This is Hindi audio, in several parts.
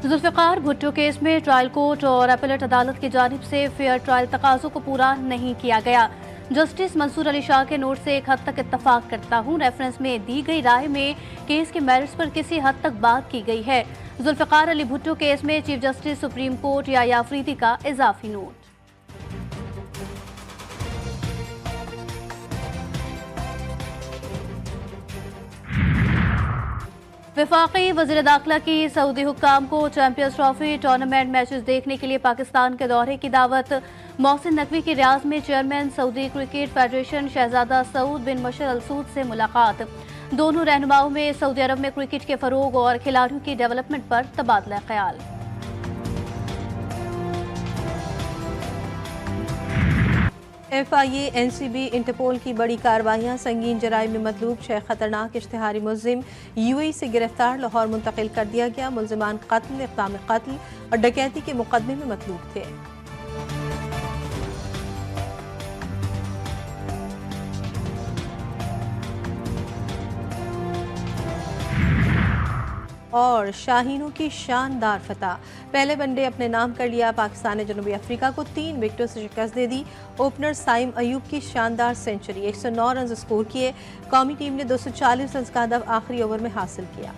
जुल्फ़िकार भुट्टो केस में ट्रायल कोर्ट और अपीलेट अदालत की जानिब से फेयर ट्रायल तकाज़ों को पूरा नहीं किया गया। जस्टिस मंसूर अली शाह के नोट से एक हद तक इत्तफाक करता हूँ। रेफरेंस में दी गई राय में केस के मेरिट्स पर किसी हद तक बात की गई है। जुल्फ़िकार अली भुट्टो केस में चीफ जस्टिस सुप्रीम कोर्ट या अफरीदी का इजाफी नोट। वफाकी वज़ीर दाखिला की सऊदी हुक्काम को चैंपियंस ट्रॉफी टूर्नामेंट मैचेस देखने के लिए पाकिस्तान के दौरे की दावत। मोहसिन नकवी की रियाज में चेयरमैन सऊदी क्रिकेट फेडरेशन शहजादा सऊद बिन मशर अल सऊद से मुलाकात। दोनों रहनुमाओं में सऊदी अरब में क्रिकेट के फरोग और खिलाड़ियों की डेवलपमेंट पर तबादला ख्याल। FIA, NCB, इंटरपोल की बड़ी कार्रवाइयां। संगीन जराइम में मतलूब 6 खतरनाक इश्तिहारी मुलजिम UAE से गिरफ्तार, लाहौर मुंतकिल कर दिया गया। मुलजिमान कत्ल, इक़दाम कत्ल और डकैती के मुकदमे में मतलूब थे। और शाहीनों की शानदार फतह, पहले वनडे अपने नाम कर लिया। पाकिस्तान ने जनूबी अफ्रीका को 3 विकेटों से शिकस्त दे दी। ओपनर साइम अयूब की शानदार सेंचुरी, 109 रन स्कोर किए। कौमी टीम ने 240 रन का हदफ आखिरी ओवर में हासिल किया।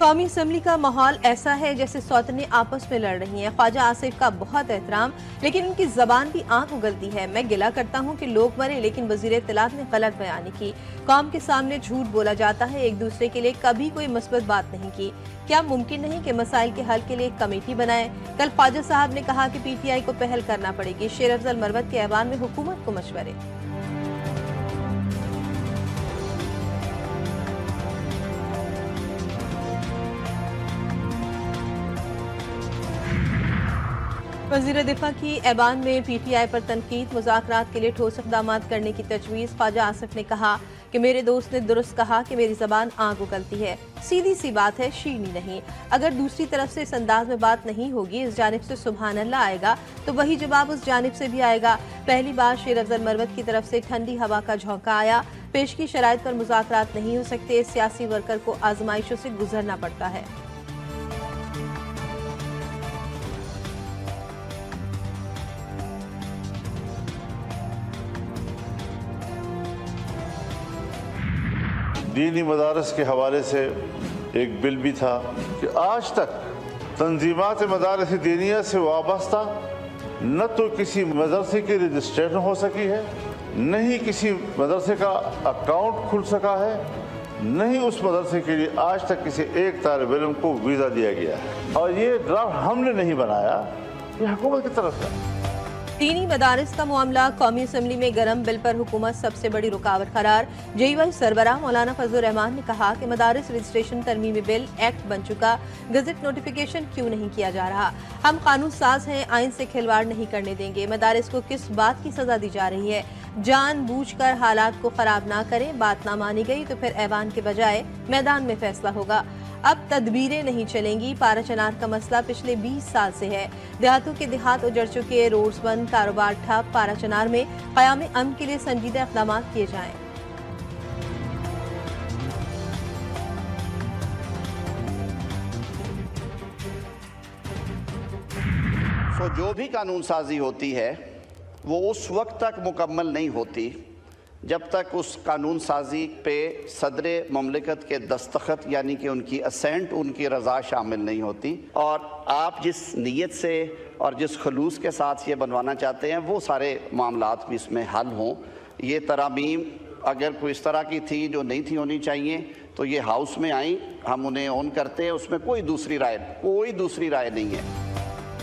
कौमी असम्बली का माहौल ऐसा है जैसे सौतनें आपस में लड़ रही हैं। ख्वाजा आसिफ का बहुत एहतराम, लेकिन उनकी जबान भी आंख उगलती है। मैं गिला करता हूँ कि लोग मरे, लेकिन वजीर इत्तलात ने गलत बयानी की। कौम के सामने झूठ बोला जाता है, एक दूसरे के लिए कभी कोई मुस्बत बात नहीं की। क्या मुमकिन नहीं कि मसाइल के हल के लिए एक कमेटी बनाए? कल ख्वाजा साहब ने कहा कि PTI को पहल करना पड़ेगी। शेर अफजल मरवत के ऐवान में हुकूमत को मशवरे। वज़ीर दिफा की ऐवान में PTI पर तनकीद, मुज़ाकरात के लिए ठोस इक़दाम करने की तजवीज़। ख्वाजा आसिफ ने कहा कि मेरे दोस्त ने दुरुस्त कहा कि मेरी ज़बान आग उगलती है, सीधी सी बात है, शीनी नहीं। अगर दूसरी तरफ से इस अंदाज में बात नहीं होगी, इस जानिब से सुभान अल्लाह आएगा तो वही जवाब उस जानिब से भी आएगा। पहली बार शेर अफजल मरवत की तरफ से ठंडी हवा का झोंका आया। पेश की शराइत पर मुज़ाकरात नहीं हो सकते, सियासी वर्कर को आजमाइशों से गुजरना पड़ता है। दीनी मदारस के हवाले से एक बिल भी था कि आज तक तंजीमात मदारस दीनिया से वाबस्ता न तो किसी मदरसे की रजिस्ट्रेशन हो सकी है, न ही किसी मदरसे का अकाउंट खुल सका है, न ही उस मदरसे के लिए आज तक किसी एक तालिब इल्म को वीज़ा दिया गया है। और ये ड्राफ्ट हमने नहीं बनाया, ये हुकूमत की तरफ से। दीनी मदारिस का मामला कौमी असम्बली में गरम, बिल पर हुकूमत सबसे बड़ी रुकावट करार। JY सरबराह मौलाना फजलुर रहमान ने कहा कि मदारिस रजिस्ट्रेशन तरमीमी बिल एक्ट बन चुका, गजट नोटिफिकेशन क्यों नहीं किया जा रहा? हम कानून साज हैं, आइन से खिलवाड़ नहीं करने देंगे। मदारिस को किस बात की सजा दी जा रही है? जानबूझकर हालात को खराब ना करें। बात ना मानी गई तो फिर ऐवान के बजाय मैदान में फैसला होगा। अब तदबीरें नहीं चलेंगी। पारा चनार का मसला पिछले 20 साल से है। देहातों के देहात उजड़ चुके, रोड्स बंद, कारोबार ठप। पारा चनार में क़याम अमन के लिए संजीदा इक़दाम किए जाएं। तो जो भी कानून साजी होती है वो उस वक्त तक मुकम्मल नहीं होती जब तक उस कानून साजी पे सदर ममलिकत के दस्तखत यानी कि उनकी असेंट, उनकी रज़ा शामिल नहीं होती। और आप जिस नीयत से और जिस खलूस के साथ ये बनवाना चाहते हैं वो सारे मामलात भी इसमें हल हों। ये तरामीम अगर कोई इस तरह की थी जो नहीं थी होनी चाहिए तो ये हाउस में आई, हम उन्हें ऑन करते हैं, उसमें कोई दूसरी राय नहीं है।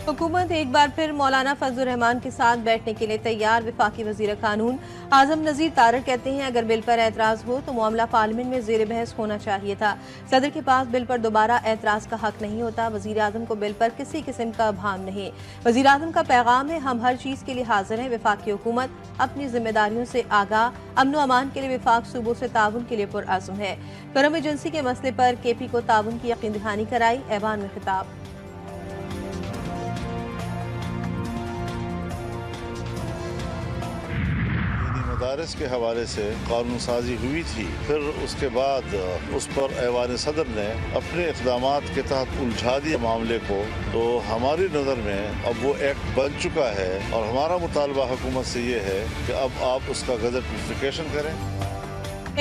हुकूमत एक बार फिर मौलाना फजलुर रहमान के साथ बैठने के लिए तैयार। वफाकी वजीर कानून आजम नज़ीर तारड़ कहते हैं अगर बिल पर एतराज़ हो तो मामला पार्लियामेंट में ज़ेर बहस होना चाहिए था। सदर के पास बिल पर दोबारा एतराज़ का हक नहीं होता। वजीर आज़म को बिल पर किसी किस्म का भाम नहीं। वजीर आज़म का पैगाम है, हम हर चीज़ के लिए हाजिर हैं। वफाकी हुकूमत अपनी जिम्मेदारियों से आगाह, अमन व अमान के लिए वफाक सूबों से ताउन के लिए पुरअज़्म है। करम एजेंसी के मसले पर KP को ताउन की यकीन दहानी कराई। ऐवान में खिताब। मदारिस के हवाले से कानून साजी हुई थी, फिर उसके बाद उस पर ऐवान सदर ने अपने इक़दामात के तहत उलझा दिया मामले को। तो हमारी नज़र में अब वो एक्ट बन चुका है और हमारा मुतालबा हुकूमत से ये है कि अब आप उसका गज़ट नोटिफिकेशन करें।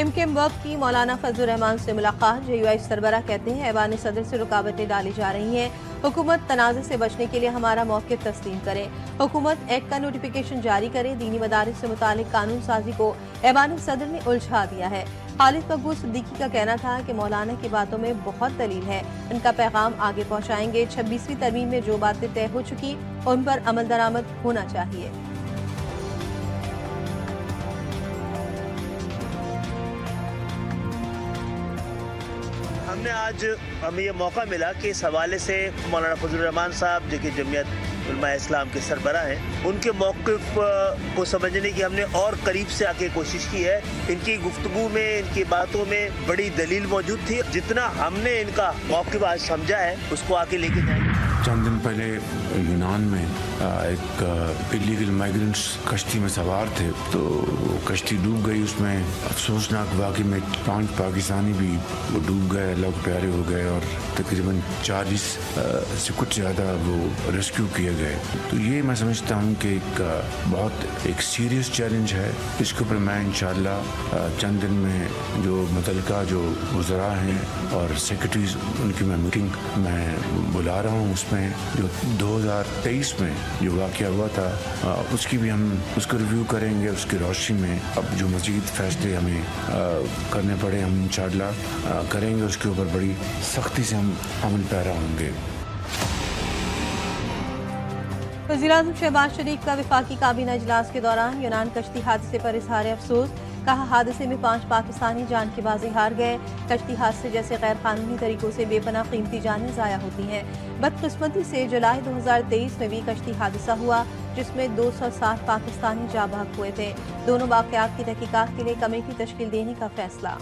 इमकेम वक्त की मौलाना फजलुर रहमान से मुलाकात। JUI सरबराह कहते हैं ऐवान सदर से रुकावटें डाली जा रही हैं, हुकूमत तनाज़े से बचने के लिए हमारा मौक़िफ़ तस्लीम करे, हुकूमत एक्ट का नोटिफिकेशन जारी करे। दीनी मदारिस से मुतालिक कानून साजी को ऐवान सदर ने उलझा दिया है। खालिद मकबूल सिद्दीकी का कहना था कि मौलाना की बातों में बहुत दलील है, उनका पैगाम आगे पहुँचाएंगे। 26वीं तरमीम में जो बातें तय हो चुकी उन पर अमल दरामद होना चाहिए। हमने आज हमें ये मौका मिला कि इस हवाले से मौलाना फजलुर रहमान साहब जो कि जमीयत उलमा इस्लाम के सरबराह हैं, उनके मौक़िफ़ को समझने की हमने और करीब से आके कोशिश की है। इनकी गुफ्तगू में, इनकी बातों में बड़ी दलील मौजूद थी। जितना हमने इनका मौक़िफ़ आज समझा है उसको आगे लेके जाएंगे। चंद दिन पहले यूनान में एक इलीगल माइग्रेंट्स कश्ती में सवार थे, तो कश्ती डूब गई। उसमें अफसोसनाक वाक़ई में 5 पाकिस्तानी भी वो डूब गए, अल्लाह के प्यारे हो गए और तकरीबन 40 से कुछ ज़्यादा वो रेस्क्यू किए गए। तो ये मैं समझता हूँ कि एक सीरियस चैलेंज है। इसके ऊपर मैं इंशाअल्लाह चंद दिन में जो मुतल्लिका जो वज़रा हैं और सेक्रेटरीज उनकी मैं मीटिंग मैं बुला रहा हूँ। उसमें जो 2023 में जो वाक़या हुआ था उसकी भी हम उसको रिव्यू करेंगे। उसकी रोशनी में अब जो मज़ीद फैसले हमें करने पड़े हम इंशाअल्लाह करेंगे। उसके ऊपर बड़ी सख्ती से हम अमल पैरा होंगे। वज़ीर-ए-आज़म शहबाज शरीफ का वफाकी काबीना इजलास के दौरान यूनान कश्ती हादसे पर इज़हार अफसोस। कहा, हादसे में 5 पाकिस्तानी जान की बाजी हार गए। कश्ती हादसे जैसे गैर कानूनी तरीकों से बेपनाह कीमती जानें ज़ाया होती हैं। बदकिस्मती से जुलाई 2023 में भी कश्ती हादसा हुआ जिसमें 260 पाकिस्तानी जाँ बहक हुए थे। दोनों वाक़यात की तहकीकात के लिए कमेटी तश्कील देने का फैसला।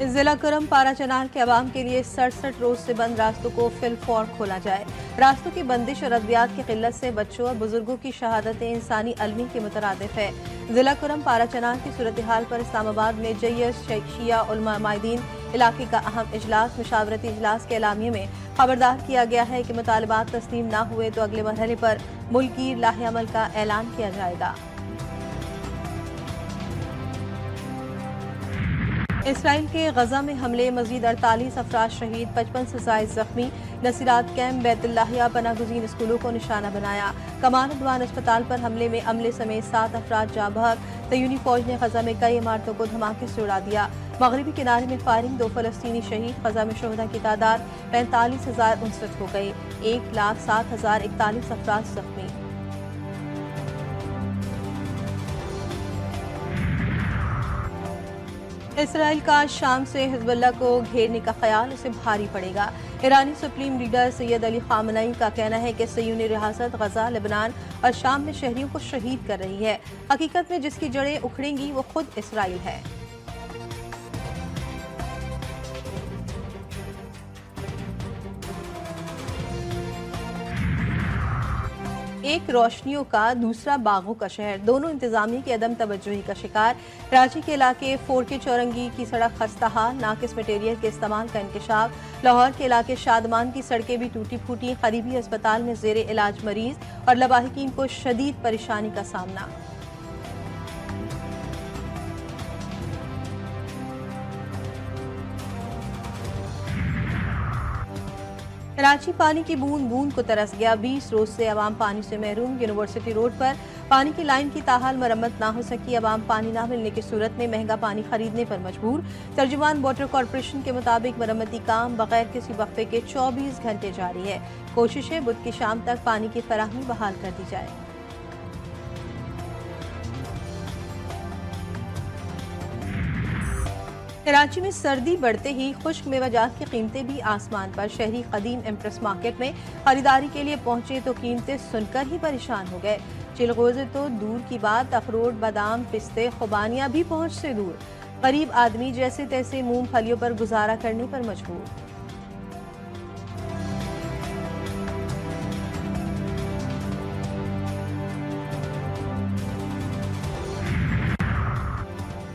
जिला करम पारा चनार के अवाम के लिए 67 रोज से बंद रास्तों को फिलफौर खोला जाए। रास्तों की बंदिश और अद्वियात की किल्लत से बच्चों और बुजुर्गों की शहादतें इंसानी अलमी के मुतरादिफ है। जिला करम पारा चनार की सूरत हाल पर इस्लामाबाद में जयश शिया उलमा माहिदीन इलाके का अहम इजलास मुशावरती इजलास के एलामिये में खबरदार किया गया है कि मुतालबात तस्लीम न हुए तो अगले मरहले पर मुल्की लाहेअमल का ऐलान किया जाएगा। इसराइल के गजा में हमले, मजीद 48 अफराद शहीद, 55 से ज़ायद जख्मी। नसीरात कैंप, बैतुल्लाहिया पनागुज़ीन स्कूलों को निशाना बनाया। कमान अदवान अस्पताल पर हमले में अमले समेत 7 अफराद जाँ बहक। तयूनी फौज ने गजा में कई इमारतों को धमाके से उड़ा दिया। मगरबी किनारे में फायरिंग, 2 फलस्तीनी शहीद। गजा में शोहदा की तादाद 45,059 हो गई। 1,07,041 अफराद जख्मी। इसराइल का शाम से हिजबुल्लाह को घेरने का ख्याल उसे भारी पड़ेगा। ईरानी supreme leader Syed Ali Khamenei का कहना है कि सयूनी रियासत गजा, लेबनान और शाम में शहरियों को शहीद कर रही है। हकीकत में जिसकी जड़ें उखड़ेंगी वो खुद इसराइल है। एक रोशनियों का, दूसरा बागों का शहर, दोनों इंतजामिया की अदम तवज्जुही का शिकार। रांची के इलाके 4K चौरंगी की सड़क खस्ता हाल, नाकिस मटेरियल के इस्तेमाल का इंकशाफ। लाहौर के इलाके शादमान की सड़कें भी टूटी फूटी। करीबी अस्पताल में जेर इलाज मरीज और लवाहिकीन को शदीद परेशानी का सामना। रांची पानी की बूंद बूंद को तरस गया। 20 रोज से अवाम पानी से महरूम। यूनिवर्सिटी रोड पर पानी की लाइन की ताहाल मरम्मत ना हो सकी। अवाम पानी ना मिलने की सूरत में महंगा पानी खरीदने पर मजबूर। तर्जुमान वाटर कॉरपोरेशन के मुताबिक मरम्मती काम बगैर किसी वक्फे के 24 घंटे जारी है। कोशिश है बुध की शाम तक पानी की फराहमी बहाल कर दी जाए। कराची में सर्दी बढ़ते ही खुश्क मेवाजात की कीमतें भी आसमान पर। शहरी कदीम इम्प्रेस मार्केट में खरीदारी के लिए पहुंचे तो कीमतें सुनकर ही परेशान हो गए। चिलगोजे तो दूर की बात, अखरोट, बादाम, पिस्ते, खुबानियां भी पहुंच से दूर। गरीब आदमी जैसे तैसे मूंगफलियों पर गुजारा करने पर मजबूर।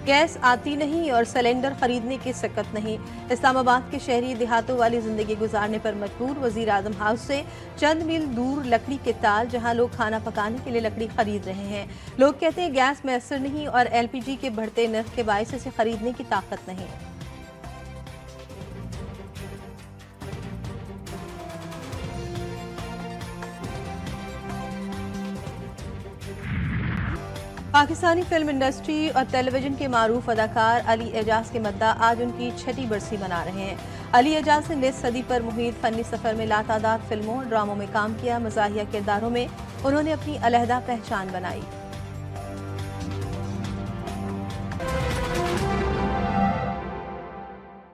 गैस आती नहीं और सिलेंडर खरीदने की सकत नहीं। इस्लामाबाद के शहरी देहातों वाली जिंदगी गुजारने पर मजबूर। वजीर आजम हाउस से चंद मील दूर लकड़ी के ताल, जहां लोग खाना पकाने के लिए लकड़ी खरीद रहे हैं। लोग कहते हैं गैस मैसर नहीं और एलपीजी के बढ़ते नर्ख के बायस इसे खरीदने की ताकत नहीं। पाकिस्तानी फिल्म इंडस्ट्री और टेलीविजन के मारूफ अदाकार अली एजाज के मद्दा आज उनकी 6ठी बरसी मना रहे हैं। अली एजाज ने निस सदी पर मुहित फनी सफर में लातादाद फिल्मों और ड्रामों में काम किया। मज़ाहिया किरदारों में उन्होंने अपनी अलहदा पहचान बनाई।